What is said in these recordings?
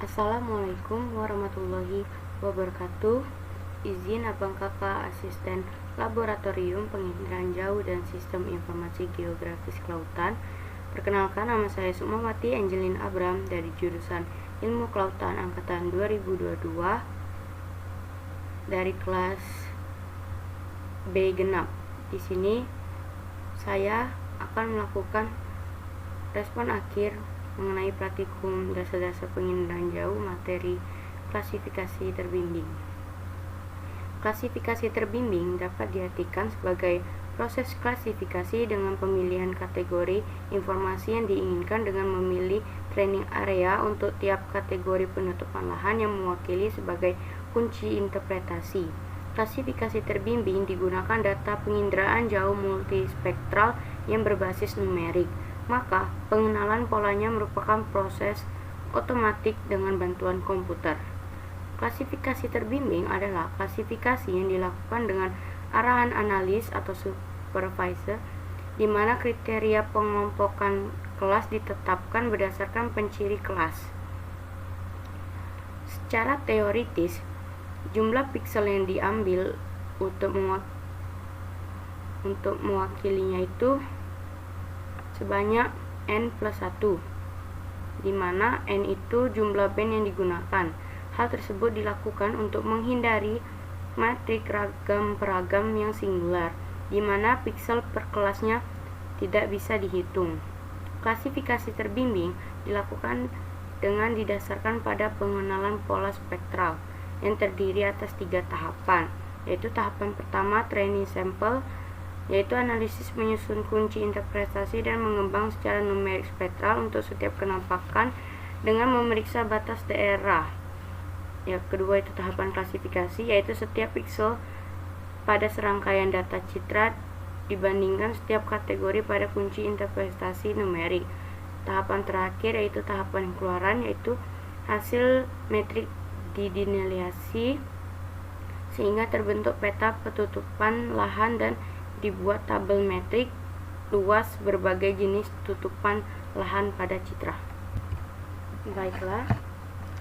Assalamualaikum warahmatullahi wabarakatuh. Izin abang kakak asisten laboratorium penginderaan jauh dan sistem informasi geografis kelautan. Perkenalkan, nama saya Sukmawati Angelin Abram dari jurusan Ilmu Kelautan angkatan 2022 dari kelas B genap. Di sini saya akan melakukan respon akhir mengenai praktikum dasar-dasar penginderaan jauh materi klasifikasi terbimbing. Klasifikasi terbimbing dapat diartikan sebagai proses klasifikasi dengan pemilihan kategori informasi yang diinginkan dengan memilih training area untuk tiap kategori penutupan lahan yang mewakili sebagai kunci interpretasi. Klasifikasi terbimbing digunakan data penginderaan jauh multispektral yang berbasis numerik. Maka, pengenalan polanya merupakan proses otomatik dengan bantuan komputer. Klasifikasi terbimbing adalah klasifikasi yang dilakukan dengan arahan analis atau supervisor, di mana kriteria pengelompokan kelas ditetapkan berdasarkan penciri kelas. Secara teoritis, jumlah piksel yang diambil untuk mewakilinya itu sebanyak n plus 1, di mana n itu jumlah band yang digunakan. Hal tersebut dilakukan untuk menghindari matrik ragam-peragam yang singular, di mana piksel per kelasnya tidak bisa dihitung. Klasifikasi terbimbing dilakukan dengan didasarkan pada pengenalan pola spektral yang terdiri atas 3 tahapan, yaitu tahapan pertama training sample, yaitu analisis menyusun kunci interpretasi dan mengembang secara numerik spektral untuk setiap kenampakan dengan memeriksa batas daerah. Yang kedua itu tahapan klasifikasi, yaitu setiap piksel pada serangkaian data citra dibandingkan setiap kategori pada kunci interpretasi numerik. Tahapan terakhir yaitu tahapan keluaran, yaitu hasil metrik didinilasi sehingga terbentuk peta penutupan lahan dan dibuat tabel metrik luas berbagai jenis tutupan lahan pada citra. Baiklah,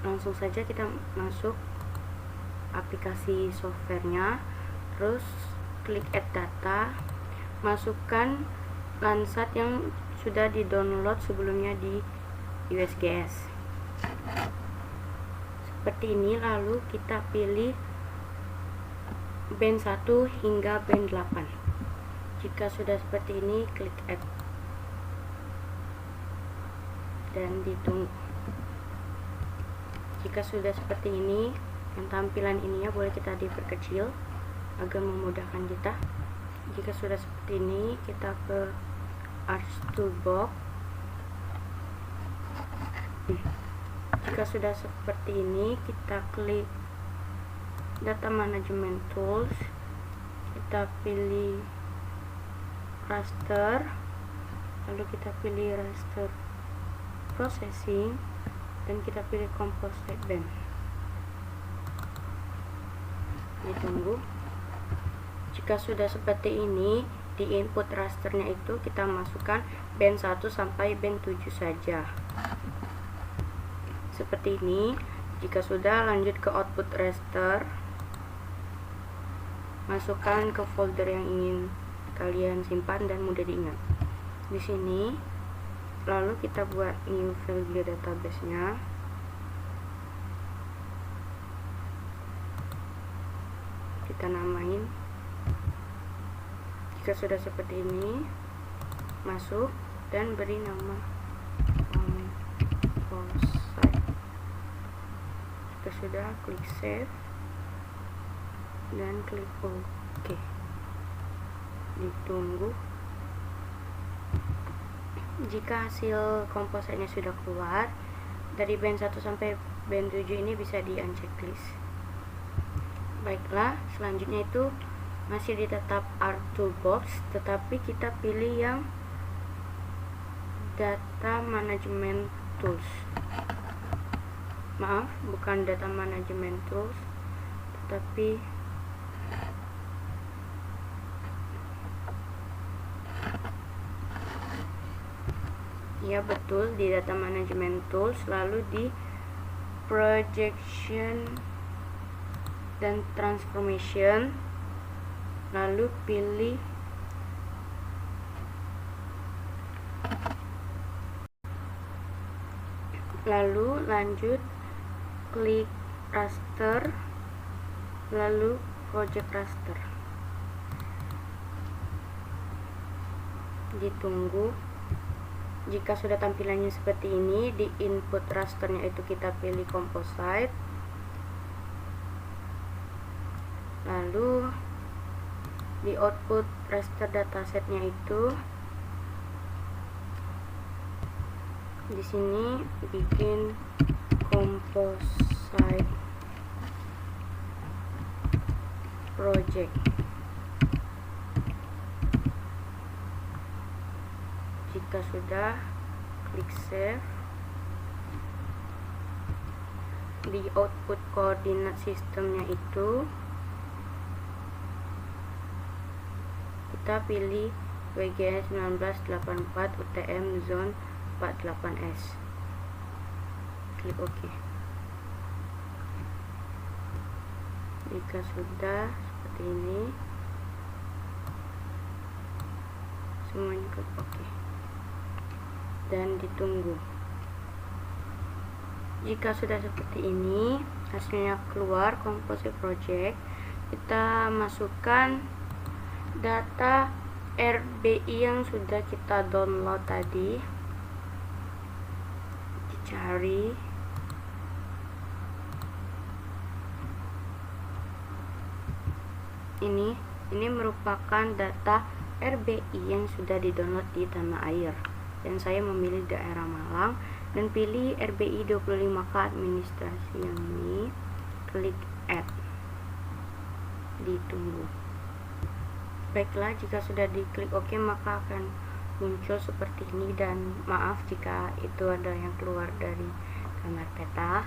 langsung saja kita masuk aplikasi softwarenya. Terus klik add data, masukkan Landsat yang sudah di-download sebelumnya di USGS. Seperti ini, lalu kita pilih band 1 hingga band 8. Jika sudah seperti ini, klik add dan ditunggu. Jika sudah seperti ini, yang tampilan ininya boleh kita diperkecil agar memudahkan kita. Jika sudah seperti ini, kita ke Arts Toolbox. Jika sudah seperti ini, kita klik Data Management Tools, kita pilih raster, lalu kita pilih raster processing, dan kita pilih composite band. Ditunggu. Jika sudah seperti ini, di input rasternya itu kita masukkan band 1 sampai band 7 saja. Seperti ini. Jika sudah, lanjut ke output raster, masukkan ke folder yang ingin kalian simpan dan mudah diingat. Di sini, lalu kita buat new file database-nya. Kita namain. Jika sudah seperti ini, masuk dan beri nama composite. Jika sudah, klik save dan klik OK. Ditunggu. Jika hasil kompositnya sudah keluar, dari band 1 sampai band 7 ini bisa di unchecklist. Baiklah, selanjutnya itu masih di tetap Art Toolbox, tetapi kita pilih yang Data Management Tools. Maaf, bukan Data Management Tools, tetapi ya betul, di Data Management Tools, lalu di projection dan transformation, lalu pilih lanjut klik raster, lalu project raster. Ditunggu. Jika sudah tampilannya seperti ini, di input rasternya itu kita pilih composite, lalu di output raster datasetnya itu di sini bikin composite project. Jika sudah, klik save. Di output koordinat sistemnya itu kita pilih WGN 1984 UTM zone 48S. Klik OK. Jika sudah seperti ini, semuanya klik OK dan ditunggu. Jika sudah seperti ini, hasilnya keluar composite project, kita masukkan data RBI yang sudah kita download tadi. Dicari, ini merupakan data RBI yang sudah didownload di tanah air, dan saya memilih daerah Malang dan pilih RBI 25K administrasi yang ini. Klik add, ditunggu. Baiklah, jika sudah diklik OK, maka akan muncul seperti ini, dan maaf jika itu ada yang keluar dari gambar peta.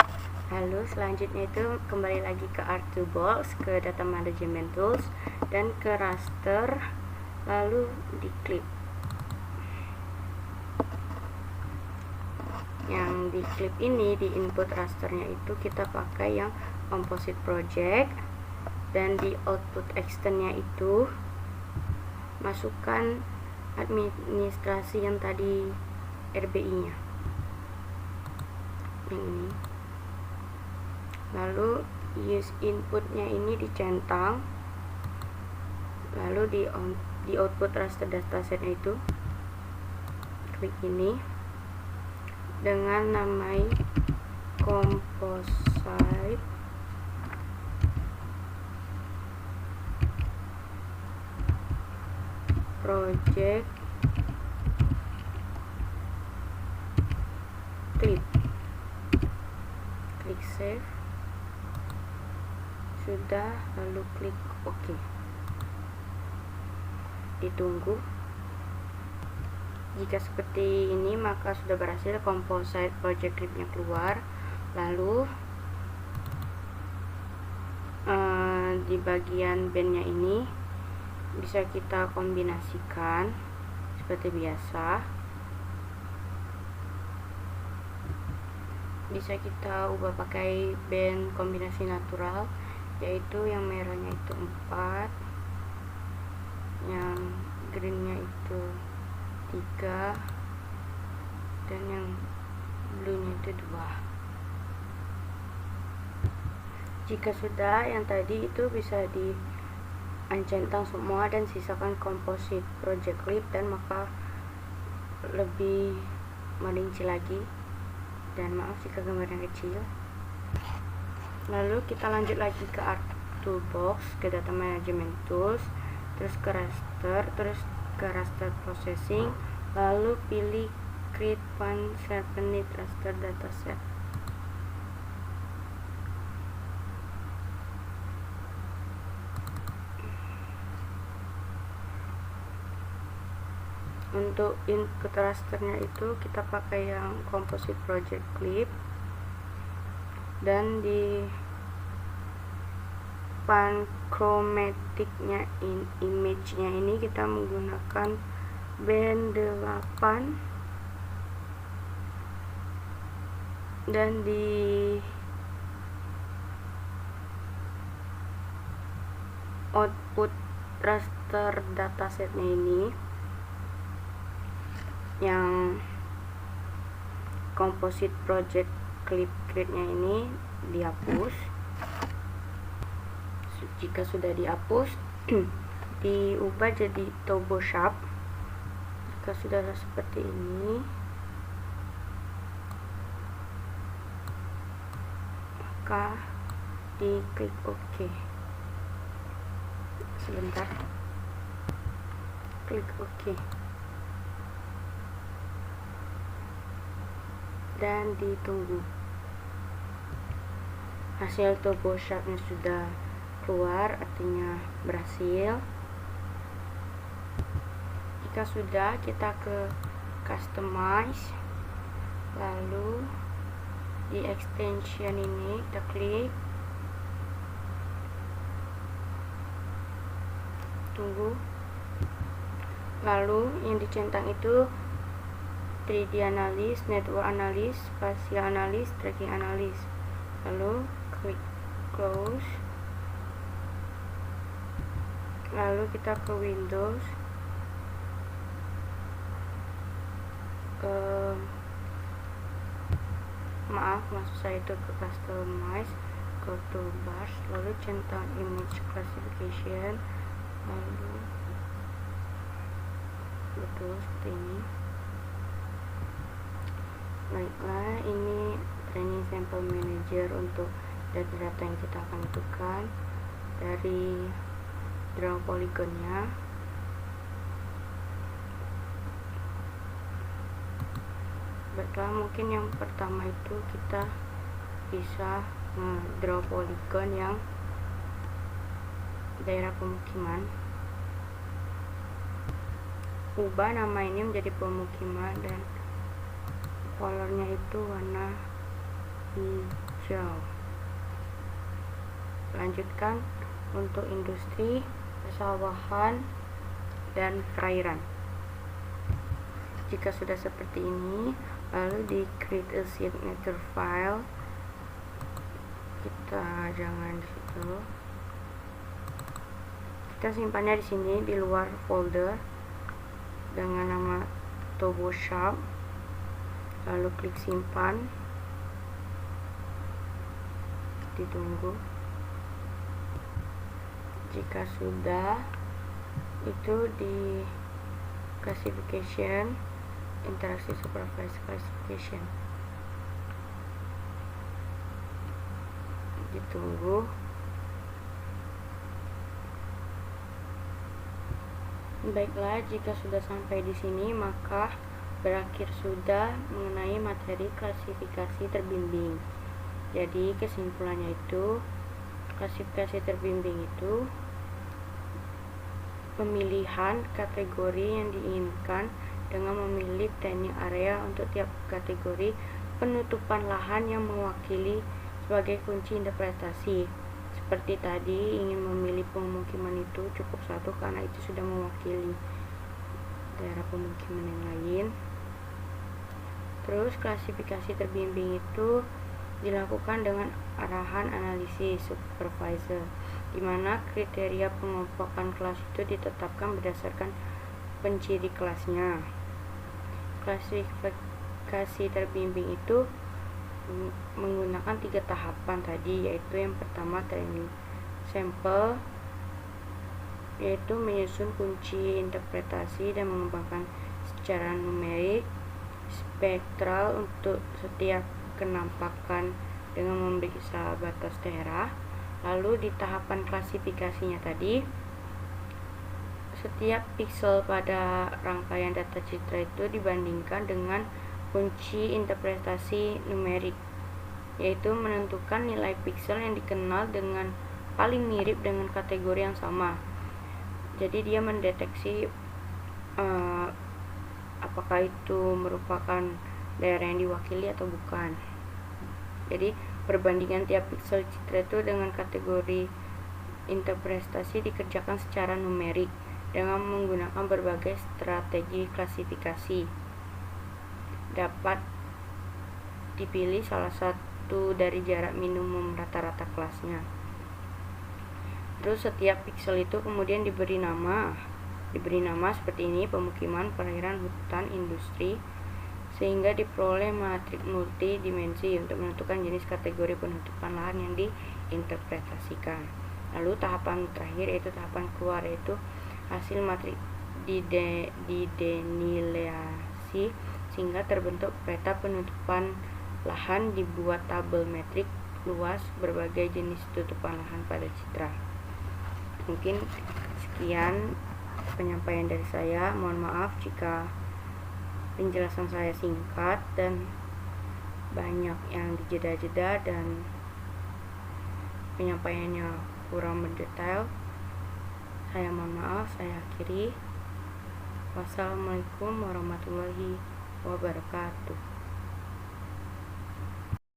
Lalu selanjutnya itu kembali lagi ke R2Box, ke data management tools, dan ke raster, lalu diklik. Yang di clip ini, di input rasternya itu kita pakai yang composite project, dan di output externnya itu masukkan administrasi yang tadi RBI nya ini, lalu use inputnya ini dicentang, lalu di output raster datasetnya itu klik ini dengan namai composite project clip. Klik save. Sudah, lalu klik OK. Ditunggu. Jika seperti ini, maka sudah berhasil composite project clipnya keluar. Lalu di bagian bandnya ini bisa kita kombinasikan seperti biasa. Bisa kita ubah pakai band kombinasi natural, yaitu yang merahnya itu 4, yang greennya itu 3, dan yang blue-nya itu 2. Jika sudah, yang tadi itu bisa diancentang semua dan sisakan composite project clip, dan maka lebih merinci lagi. Dan maaf jika gambarnya kecil. Lalu kita lanjut lagi ke R2Box, ke data management tools, terus ke raster, terus ke raster processing, lalu pilih create one serpent raster dataset. Untuk input rasternya itu kita pakai yang composite project clip, dan di panchromaticnya image-nya ini kita menggunakan band 8, dan di output raster datasetnya ini yang composite project clip create-nya ini dihapus. Jika sudah dihapus, diubah jadi Turbo Shop. Jika sudah seperti ini, maka diklik OK. Sebentar, klik OK dan ditunggu. Hasil Turbo Shop-nya sudah keluar, artinya berhasil. Jika sudah, kita ke customize, lalu di extension ini kita klik, tunggu, lalu yang dicentang itu 3D analysis, network analysis, spatial analysis, tracking analysis. Lalu klik close, lalu kita ke Windows, maksud saya itu ke customize, go to bars, lalu centang image classification, lalu betul seperti ini. Baiklah, ini training sample manager untuk data-data yang kita akan butuhkan dari draw polygonnya. Baiklah, mungkin yang pertama itu kita bisa draw polygon yang daerah pemukiman. Ubah nama ini menjadi pemukiman dan colornya itu warna hijau. Lanjutkan untuk industri, persawahan, dan perairan. Jika sudah seperti ini, lalu di create a signature file, kita jangan di situ, kita simpannya di sini di luar folder dengan nama Turbo Shop, lalu klik simpan, ditunggu. Jika sudah, itu di classification, interaksi supervisor classification, ditunggu. Baiklah, jika sudah sampai di sini, maka berakhir sudah mengenai materi klasifikasi terbimbing. Jadi kesimpulannya itu, klasifikasi terbimbing itu pemilihan kategori yang diinginkan dengan memilih planning area untuk tiap kategori, penutupan lahan yang mewakili sebagai kunci interpretasi. Seperti tadi, ingin memilih pemukiman itu cukup satu karena itu sudah mewakili daerah pemukiman yang lain. Terus klasifikasi terbimbing itu dilakukan dengan arahan analisis supervisor, di mana kriteria pengumpulan kelas itu ditetapkan berdasarkan penciri kelasnya. Klasifikasi terbimbing itu menggunakan 3 tahapan tadi, yaitu yang pertama training sampel, yaitu menyusun kunci interpretasi dan mengembangkan secara numerik, spektral untuk setiap kenampakan dengan memeriksa batas daerah. Lalu di tahapan klasifikasinya tadi, setiap pixel pada rangkaian data citra itu dibandingkan dengan kunci interpretasi numerik, yaitu menentukan nilai pixel yang dikenal dengan paling mirip dengan kategori yang sama. Jadi dia mendeteksi apakah itu merupakan daerah yang diwakili atau bukan. Jadi perbandingan tiap pixel citra itu dengan kategori interpretasi dikerjakan secara numerik dengan menggunakan berbagai strategi klasifikasi. Dapat dipilih salah satu dari jarak minimum rata-rata kelasnya. Terus setiap piksel itu kemudian diberi nama seperti ini: pemukiman, perairan, hutan, industri, sehingga diperoleh matriks multidimensi untuk menentukan jenis kategori penutupan lahan yang diinterpretasikan. Lalu tahapan terakhir yaitu tahapan keluar, yaitu hasil matriks didenilasi sehingga terbentuk peta penutupan lahan, dibuat tabel metrik luas berbagai jenis tutupan lahan pada citra. Mungkin sekian penyampaian dari saya. Mohon maaf jika penjelasan saya singkat dan banyak yang dijeda-jeda dan penyampaiannya kurang mendetail. Saya mohon maaf. Saya akhiri. Wassalamualaikum warahmatullahi wabarakatuh.